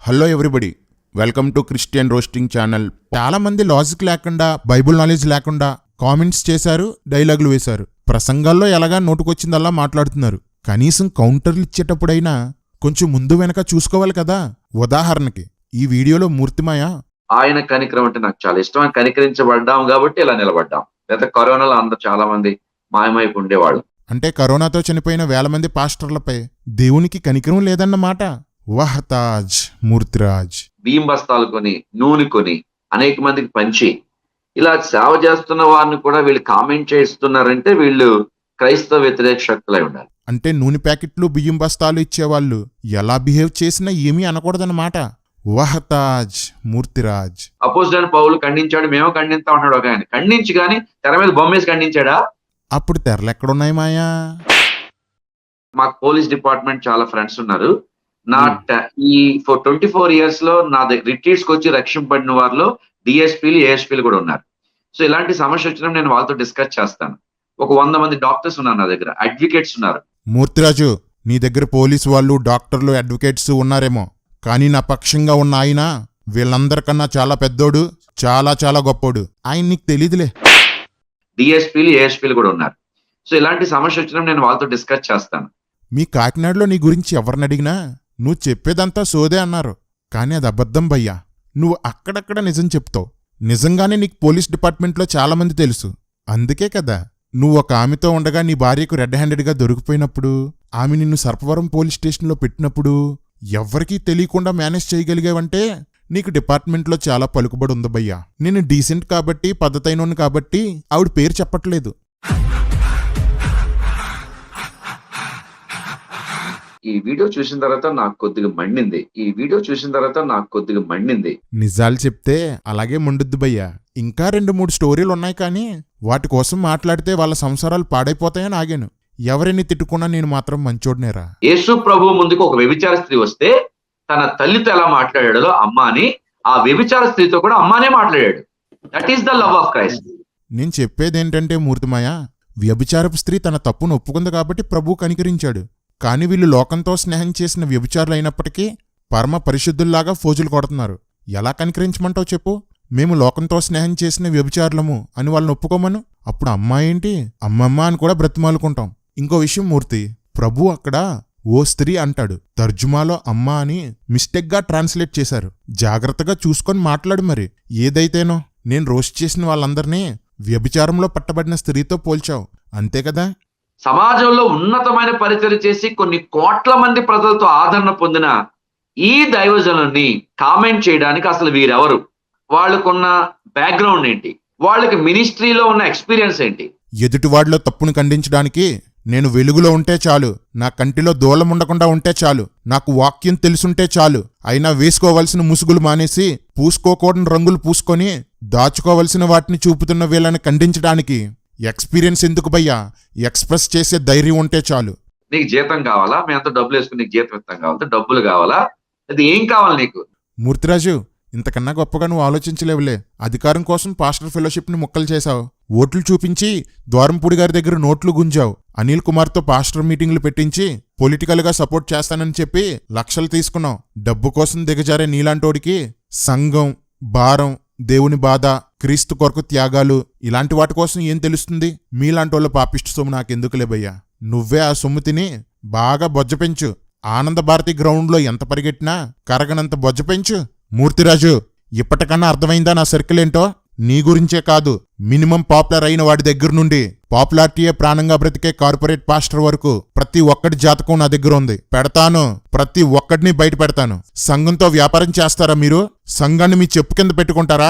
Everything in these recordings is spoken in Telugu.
Hello everybody, welcome to Christian roasting channel. చాలా మంది లాజిక్ లేకుండా, బైబుల్ నాలెడ్జ్ లేకుండా కామెంట్స్ చేశారు, డైలాగులు వేశారు. ప్రసంగాల్లో ఎలాగా నోటుకొచ్చిందల్లా మాట్లాడుతున్నారు. కనీసం కౌంటర్లు ఇచ్చేటప్పుడైనా కొంచెం ముందు వెనక చూసుకోవాలి కదా. ఉదాహరణకి ఈ వీడియోలో మూర్తిమాయ ఆయన కనికరం అంటే నాకు చాలా ఇష్టం. ఆయన కనికరించబడ్డాం కాబట్టి ఇలా నిలబడ్డాం. లేదా కరోనాలో అందరూ చాలా మంది మాయమైపు ఉండేవాళ్ళు. అంటే కరోనాతో చనిపోయిన వేల మంది పాస్టర్లపై దేవునికి కనికరం లేదన్నమాట. వహతాజ్ మూర్తిరాజ్ బియ్యం బస్తాలు కొని, నూనె కొని అనేక మందికి పంచి ఇలా సేవ చేస్తున్న వారిని కూడా వీళ్ళు కామెంట్ చేస్తున్నారంటే వీళ్ళు క్రైస్తవ వ్యతిరేక శక్తులై ఉండాలి. అంటే నూనె ప్యాకెట్లు, బియ్యం బస్తాలు ఇచ్చేవాళ్ళు ఎలా బిహేవ్ చేసినా ఏమీ అనకూడదన్నమాట. వహతాజ్ మూర్తిరాజ్. అపోజిట్ పౌలు ఖండించాడు, మేము ఖండిస్తా ఉన్నాడు ఒక ఆయన. ఖండించి కానీ తెర మీద బొమ్మేసి ఖండించాడా? అప్పుడు తెరలెక్కడున్నాయి మాయా? మాకు పోలీస్ డిపార్ట్మెంట్ చాలా ఫ్రెండ్స్ ఉన్నారు. ఈ 24 years లో నా రిట్రీట్స్ కి వచ్చి రక్షింపబడిన వారిలో డిఎస్పీలు, ఏఎస్పీలు కూడా ఉన్నారు. సో ఇలాంటి సమస్య వచ్చినప్పుడు నేను వాళ్ళతో డిస్కస్ చేస్తాను. ఒక 100 మంది డాక్టర్స్ ఉన్నారు నా దగ్గర, అడ్వకేట్స్ ఉన్నారు. మూర్తిరాజు, నీ దగ్గర పోలీసు వాళ్ళు, డాక్టర్లు, అడ్వకేట్స్ ఉన్నారేమో, కానీ నా పక్షంగా ఉన్న ఆయన వీళ్ళందరికన్నా చాలా పెద్దోడు, చాలా చాలా గొప్పోడు. ఆయన నీకు తెలీదులే. డిఎస్పీలు, ఏఎస్పీలు కూడా ఉన్నారు. సో ఇలాంటి సమస్య వచ్చినప్పుడు నేను వాళ్ళతో డిస్కస్ చేస్తాను. మీ కాకినాడలో నీ గురించి ఎవరిని అడిగినా నువ్వు చెప్పేదంతా సోదే అన్నారు. కానీ అది అబద్ధం భయ్యా. నువ్వు అక్కడక్కడ నిజం చెప్తావు. నిజంగానే నీకు పోలీస్ డిపార్ట్మెంట్లో చాలా మంది తెలుసు. అందుకే కదా నువ్వు ఒక ఆమెతో ఉండగా నీ భార్యకు రెడ్ హ్యాండెడ్గా దొరికిపోయినప్పుడు, ఆమె నిన్ను సర్పవరం పోలీస్ స్టేషన్లో పెట్టినప్పుడు ఎవ్వరికీ తెలియకుండా మేనేజ్ చేయగలిగావంటే నీకు డిపార్ట్మెంట్లో చాలా పలుకుబడి ఉంది భయ్యా. నేను డీసెంట్ కాబట్టి, పద్ధతైనోని కాబట్టి ఆవిడ పేరు చెప్పట్లేదు. ఈ వీడియో చూసిన తర్వాత నాకు కొద్దిగా మండింది. నిజాలు చెప్తే అలాగే మండుద్దు భయ్యా. ఇంకా 2-3 స్టోరీలు ఉన్నాయి, కానీ వాటి కోసం మాట్లాడితే వాళ్ళ సంసారాలు పాడైపోతాయని ఆగాను. ఎవరిని తిట్టుకున్నా నేను మాత్రం మంచోడ్నేరా. యేసు ప్రభు ముందుకు ఒక వ్యభిచార స్త్రీ వస్తే తన తల్లితో ఎలా మాట్లాడాడో అమ్మ అని, ఆ వ్యభిచార స్త్రీతో కూడా అమ్మానే మాట్లాడాడు. That is the love of Christ. నేను చెప్పేదేంటంటే మూర్తిమాయ, వ్యభిచారపు స్త్రీ తన తప్పును ఒప్పుకుంది కాబట్టి ప్రభు కనికరించాడు. కానీ వీళ్ళు లోకంతో స్నేహం చేసిన వ్యభిచారులు అయినప్పటికీ పరమ పరిశుద్ధుల్లాగా ఫోజులు కొడుతున్నారు. ఎలా కనికరించమంటావు చెప్పు? మేము లోకంతో స్నేహం చేసిన వ్యభిచారులము అని వాళ్ళని ఒప్పుకోమను. అప్పుడు అమ్మా ఏంటి, అమ్మమ్మ అని కూడా బ్రతిమాలుకుంటాం. ఇంకో విషయం మూర్తి, ప్రభు అక్కడ ఓ స్త్రీ అంటాడు, తర్జుమాలో అమ్మ అని మిస్టేక్గా ట్రాన్స్లేట్ చేశారు. జాగ్రత్తగా చూసుకొని మాట్లాడు. మరి ఏదైతేనో నేను రోస్ట్ చేసిన వాళ్ళందరినీ వ్యభిచారంలో పట్టబడిన స్త్రీతో పోల్చావు, అంతే కదా? సమాజంలో ఉన్నతమైన పరిచయం చేసి కొన్ని కోట్ల మంది ప్రజలతో ఆదరణ పొందిన ఈ దైవజనుల్ని కామెంట్ చేయడానికి అసలు వీరెవరు? వాళ్ళకున్న బ్యాక్గ్రౌండ్ ఏంటి? వాళ్ళకి మినిస్ట్రీలో ఉన్న ఎక్స్పీరియన్స్ ఏంటి? ఎదుటివాడిలో తప్పును ఖండించడానికి నేను వెలుగులో ఉంటే చాలు, నా కంటిలో దూలం ఉండకుండా ఉంటే చాలు, నాకు వాక్యం తెలుసుంటే చాలు, అయినా వేసుకోవలసిన ముసుగులు మానేసి పూసుకోకూడని రంగులు పూసుకొని దాచుకోవలసిన వాటిని చూపుతున్న వీళ్ళని ఖండించడానికి ఎక్స్పీరియన్స్ ఎందుకు భయ్యా? ఎక్స్ప్రెస్ చేసే ధైర్యం ఉంటే చాలు. నీకు జీతం కావాలా? మేము అంత డబ్బులు వేసుకుని నీకు జీతం ఇస్తాం కావాలా? డబ్బులు కావాలా? అది ఏం కావాలి నీకు? మూర్తిరాజు, ఇంతకన్నా గొప్పగా నువ్వు ఆలోచించలేవులే. అధికారం కోసం పాస్టర్ ఫెలోషిప్ని ముక్కలు చేశావు. ఓట్లు చూపించి ద్వారంపూడి గారి దగ్గర నోట్లు గుంజావు. అనిల్ కుమార్తో పాస్టర్ మీటింగ్లు పెట్టించి పొలిటికల్గా సపోర్ట్ చేస్తానని చెప్పి లక్షలు తీసుకున్నావు. డబ్బు కోసం దిగజారే నీలాంటోడికి సంఘం, భారం, దేవుని బాధ, క్రీస్తు కొరకు త్యాగాలు ఇలాంటి వాటి కోసం ఏం తెలుస్తుంది? మీలాంటోళ్ళ పాపిష్టి సొమ్ము నాకెందుకులే భయ్యా. నువ్వే ఆ సొమ్ము తిని బాగా బొజ్జ పెంచు. ఆనంద భారతి గ్రౌండ్లో ఎంత పరిగెట్టినా కరగనంత బొజ్జ పెంచు. మూర్తిరాజు, ఇప్పటికన్నా అర్థమైందా నా సర్కిల్ ఏంటో? నీ గురించే కాదు, మినిమం పాపులర్ అయిన వాడి దగ్గర నుండి పాపులారిటీయే ప్రాణంగా బ్రతికే కార్పొరేట్ పాస్టర్ వరకు ప్రతి ఒక్కడి జాతకం నా దగ్గర ఉంది. పెడతాను, ప్రతి ఒక్కడిని బయట పెడతాను. సంఘంతో వ్యాపారం చేస్తారా మీరు? సంఘాన్ని మీ చెప్పు కింద పెట్టుకుంటారా?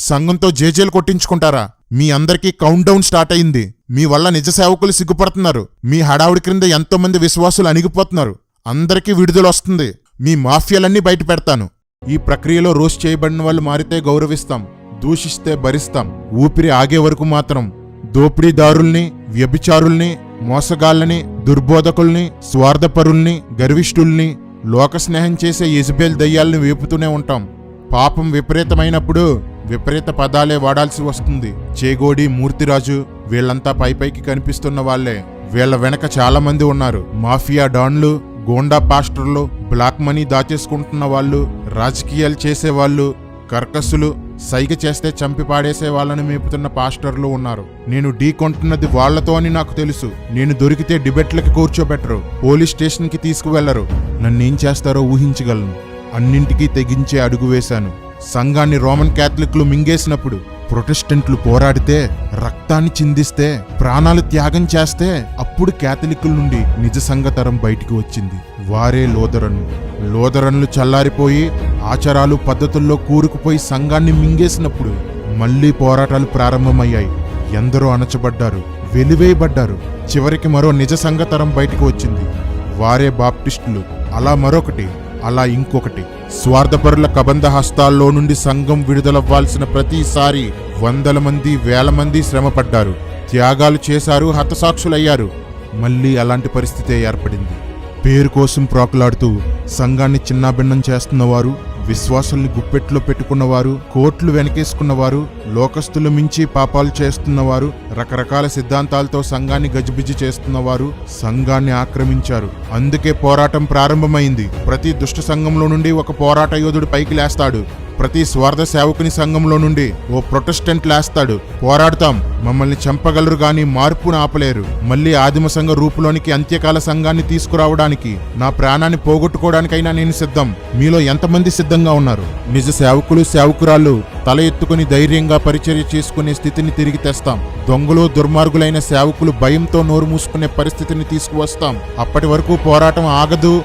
సంఘంతో జేజేలు కొట్టించుకుంటారా? మీ అందరికీ కౌంట్ డౌన్ స్టార్ట్ అయింది. మీ వల్ల నిజ సేవకులు సిగ్గుపడుతున్నారు. మీ హడావుడి క్రింద ఎంతో మంది విశ్వాసులు అణిగిపోతున్నారు. అందరికీ విడుదల వస్తుంది. మీ మాఫియాలన్నీ బయట పెడతాను. ఈ ప్రక్రియలో రోస్ట్ చేయబడిన వాళ్ళు మారితే గౌరవిస్తాం, దూషిస్తే భరిస్తాం. ఊపిరి ఆగే వరకు మాత్రం దోపిడీదారుల్ని, వ్యభిచారుల్ని, మోసగాళ్ళని, దుర్బోధకుల్ని, స్వార్థపరుల్ని, గర్విష్ఠుల్ని, లోకస్నేహం చేసే యెజబెల్ దయ్యాల్ని వేపుతూనే ఉంటాం. పాపం విపరీతమైనప్పుడు విపరీత పదాలే వాడాల్సి వస్తుంది. చేగోడి, మూర్తిరాజు వీళ్లంతా పైపైకి కనిపిస్తున్న వాళ్లే. వీళ్ల వెనక చాలా మంది ఉన్నారు. మాఫియా డాన్లు, గోండా పాస్టర్లు, బ్లాక్ మనీ దాచేసుకుంటున్న వాళ్ళు, రాజకీయాలు చేసేవాళ్ళు, కర్కసులు, సైగ చేస్తే చంపి పాడేసే వాళ్ళని మేపుతున్న పాస్టర్లు ఉన్నారు. నేను ఢీ కొంటున్నది వాళ్లతో అని నాకు తెలుసు. నేను దొరికితే డిబేట్లకి కూర్చోబెట్టరు, పోలీస్ స్టేషన్కి తీసుకువెళ్లరు. నన్నేం చేస్తారో ఊహించగలను. అన్నింటికీ తెగించే అడుగు వేశాను. సంఘాన్ని రోమన్ క్యాథలిక్లు మింగేసినప్పుడు, ప్రొటెస్టెంట్లు పోరాడితే, రక్తాన్ని చిందిస్తే, ప్రాణాలు త్యాగం చేస్తే, అప్పుడు క్యాథలిక్కుల నుండి నిజ సంఘతరం బయటికి వచ్చింది. వారే లోదరన్లు చల్లారిపోయి ఆచారాలు పద్ధతుల్లో కూరుకుపోయి సంఘాన్ని మింగేసినప్పుడు మళ్లీ పోరాటాలు ప్రారంభమయ్యాయి. ఎందరో అణచబడ్డారు, వెలివేయబడ్డారు. చివరికి మరో నిజ సంఘతరం బయటికి వచ్చింది. వారే బాప్టిస్టులు. అలా మరొకటి, అలా ఇంకొకటి. స్వార్థపరుల కబంధ హస్తాల్లో నుండి సంఘం విడుదలవ్వాల్సిన ప్రతిసారి వందల మంది, వేల మంది శ్రమపడ్డారు, త్యాగాలు చేశారు, హతసాక్షులయ్యారు. మళ్ళీ అలాంటి పరిస్థితే ఏర్పడింది. పేరు కోసం ప్రాకులాడుతూ సంఘాన్ని చిన్నాభిన్నం చేస్తున్నవారు, విశ్వాసుల్ని గుప్పెట్లో పెట్టుకున్నవారు, కోట్లు వెనకేసుకున్నవారు, లోకస్తులు మించి పాపాలు చేస్తున్నవారు, రకరకాల సిద్ధాంతాలతో సంఘాన్ని గజిబిజి చేస్తున్నవారు సంఘాన్ని ఆక్రమించారు. అందుకే పోరాటం ప్రారంభమైంది. ప్రతి దుష్ట సంఘంలో నుండి ఒక పోరాట యోధుడు పైకి లేస్తాడు. ప్రతి స్వార్థ సేవకుని సంఘంలో నుండి ఓ ప్రొటెస్టెంట్ లేస్తాడు. పోరాడతాం, మమ్మల్ని చంపగలరు గాని మార్పును ఆపలేరు. మళ్ళీ ఆదిమ సంఘ రూపులోనికి అంత్యకాల సంఘాన్ని తీసుకురావడానికి, నా ప్రాణాన్ని పోగొట్టుకోవడానికైనా నేను సిద్ధం. మీలో ఎంతమంది సిద్ధంగా ఉన్నారు? నిజ సేవకులు, సేవకురాళ్ళు తల ఎత్తుకుని ధైర్యంగా పరిచర్య చేసుకునే స్థితిని తిరిగి తెస్తాం. దొంగలు, దుర్మార్గులైన సేవకులు భయంతో నోరు మూసుకునే పరిస్థితిని తీసుకువస్తాం. అప్పటి వరకు పోరాటం ఆగదు,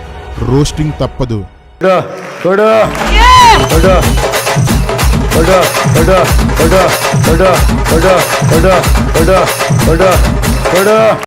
రోస్టింగ్ తప్పదు.